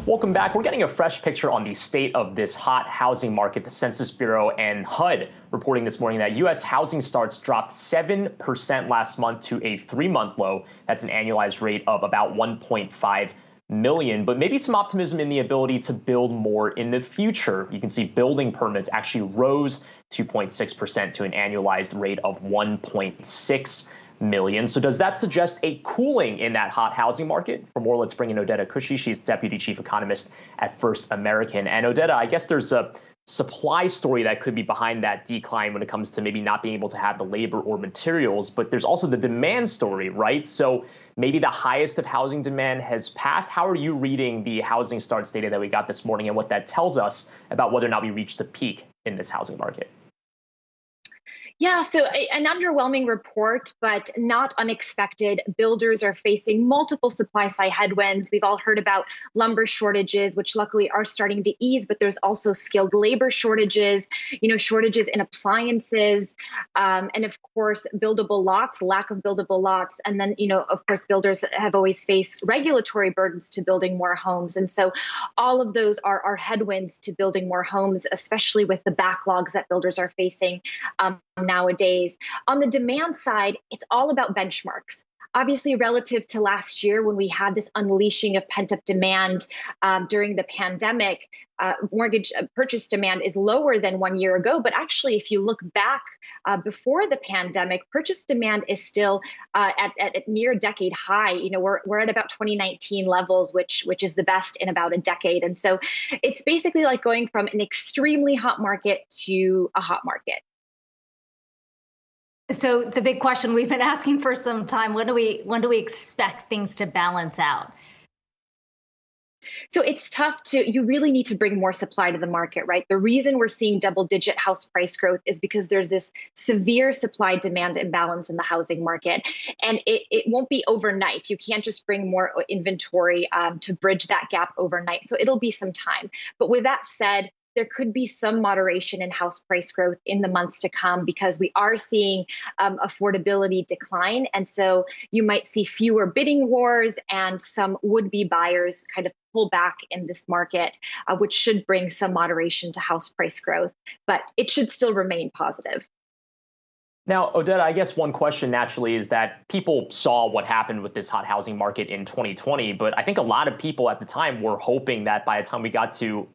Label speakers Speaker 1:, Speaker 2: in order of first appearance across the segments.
Speaker 1: Welcome back. We're getting a fresh picture on the state of this hot housing market. The Census Bureau and HUD reporting this morning that U.S. housing starts dropped 7% last month to a 3-month low. That's an annualized rate of about 1.5 million, but maybe some optimism in the ability to build more in the future. You can see building permits actually rose 2.6% to an annualized rate of 1.6 million. So does that suggest a cooling in that hot housing market? For more, let's bring in Odeta Kushi. She's Deputy Chief Economist at First American. And Odeta, I guess there's a supply story that could be behind that decline when it comes to maybe not being able to have the labor or materials, but there's also the demand story, right? So maybe the highest of housing demand has passed. How are you reading the housing starts data that we got this morning and what that tells us about whether or not we reached the peak in this housing market?
Speaker 2: Yeah, so an underwhelming report, but not unexpected. Builders are facing multiple supply side headwinds. We've all heard about lumber shortages, which luckily are starting to ease, but there's also skilled labor shortages, shortages in appliances, and of course, buildable lots, lack of buildable lots. And then, of course, builders have always faced regulatory burdens to building more homes. And so all of those are headwinds to building more homes, especially with the backlogs that builders are facing nowadays. On the demand side, it's all about benchmarks. Obviously, relative to last year when we had this unleashing of pent-up demand during the pandemic, mortgage purchase demand is lower than 1 year ago. But actually, if you look back before the pandemic, purchase demand is still at near decade high. We're at about 2019 levels, which is the best in about a decade. And so it's basically like going from an extremely hot market to a hot market.
Speaker 3: So the big question we've been asking for some time, when do we expect things to balance out?
Speaker 2: So it's tough you really need to bring more supply to the market, right? The reason we're seeing double-digit house price growth is because there's this severe supply-demand imbalance in the housing market. And it won't be overnight. You can't just bring more inventory to bridge that gap overnight. So it'll be some time. But with that said, there could be some moderation in house price growth in the months to come because we are seeing affordability decline. And so you might see fewer bidding wars and some would-be buyers kind of pull back in this market, which should bring some moderation to house price growth. But it should still remain positive.
Speaker 1: Now, Odeta, I guess one question naturally is that people saw what happened with this hot housing market in 2020, but I think a lot of people at the time were hoping that by the time we got to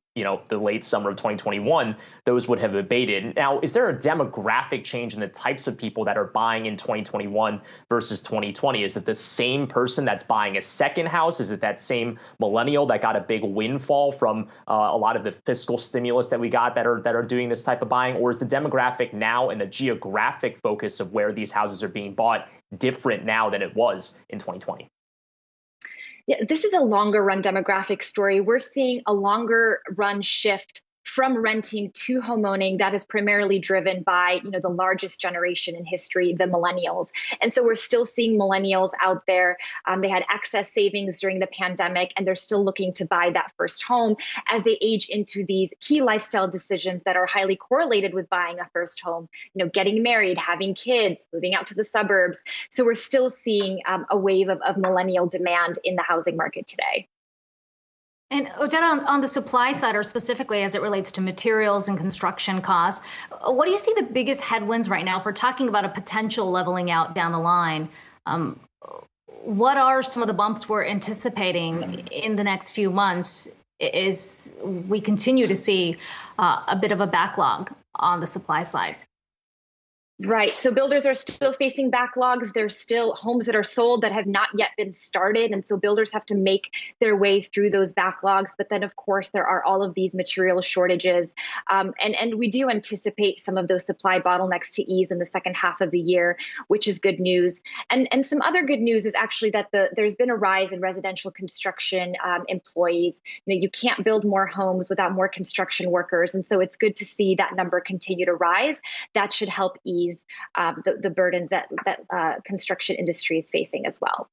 Speaker 1: the late summer of 2021, those would have abated. Now, is there a demographic change in the types of people that are buying in 2021 versus 2020? Is it the same person that's buying a second house? Is it that same millennial that got a big windfall from a lot of the fiscal stimulus that we got that are doing this type of buying? Or is the demographic now and the geographic focus of where these houses are being bought different now than it was in 2020?
Speaker 2: Yeah, this is a longer run demographic story. We're seeing a longer run shift from renting to homeowning that is primarily driven by, the largest generation in history, the millennials. And so we're still seeing millennials out there. They had excess savings during the pandemic, and they're still looking to buy that first home as they age into these key lifestyle decisions that are highly correlated with buying a first home, getting married, having kids, moving out to the suburbs. So we're still seeing a wave of millennial demand in the housing market today.
Speaker 3: And Odeta, on the supply side, or specifically as it relates to materials and construction costs, what do you see the biggest headwinds right now if we're talking about a potential leveling out down the line? What are some of the bumps we're anticipating in the next few months as we continue to see a bit of a backlog on the supply side?
Speaker 2: Right. So builders are still facing backlogs. There's still homes that are sold that have not yet been started. And so builders have to make their way through those backlogs. But then, of course, there are all of these material shortages. And we do anticipate some of those supply bottlenecks to ease in the second half of the year, which is good news. And some other good news is actually that there's been a rise in residential construction employees. You can't build more homes without more construction workers. And so it's good to see that number continue to rise. That should help ease the burdens that construction industry is facing as well.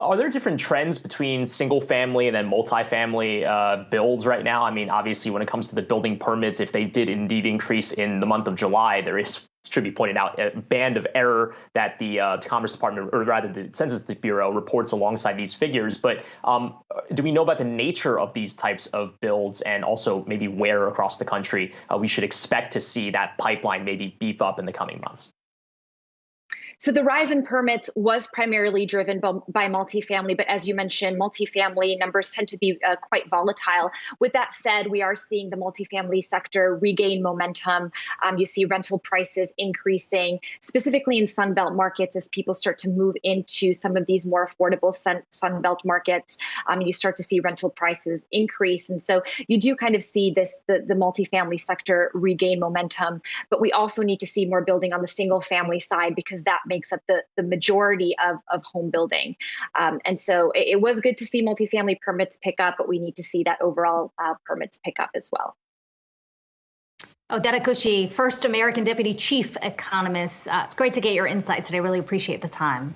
Speaker 1: Are there different trends between single family and then multifamily builds right now? I mean, obviously, when it comes to the building permits, if they did indeed increase in the month of July, there is, should be pointed out, a band of error that the Commerce Department, or rather the Census Bureau, reports alongside these figures. But do we know about the nature of these types of builds, and also maybe where across the country we should expect to see that pipeline maybe beef up in the coming months?
Speaker 2: So the rise in permits was primarily driven by multifamily, but as you mentioned, multifamily numbers tend to be quite volatile. With that said, we are seeing the multifamily sector regain momentum. You see rental prices increasing, specifically in Sunbelt markets as people start to move into some of these more affordable Sunbelt markets. You start to see rental prices increase. And so you do kind of see the multifamily sector regain momentum, but we also need to see more building on the single family side, because that makes up the majority of home building. And so it was good to see multifamily permits pick up, but we need to see that overall permits pick up as well.
Speaker 3: Odeta Kushi, first American Deputy Chief Economist. It's great to get your insights today. I really appreciate the time.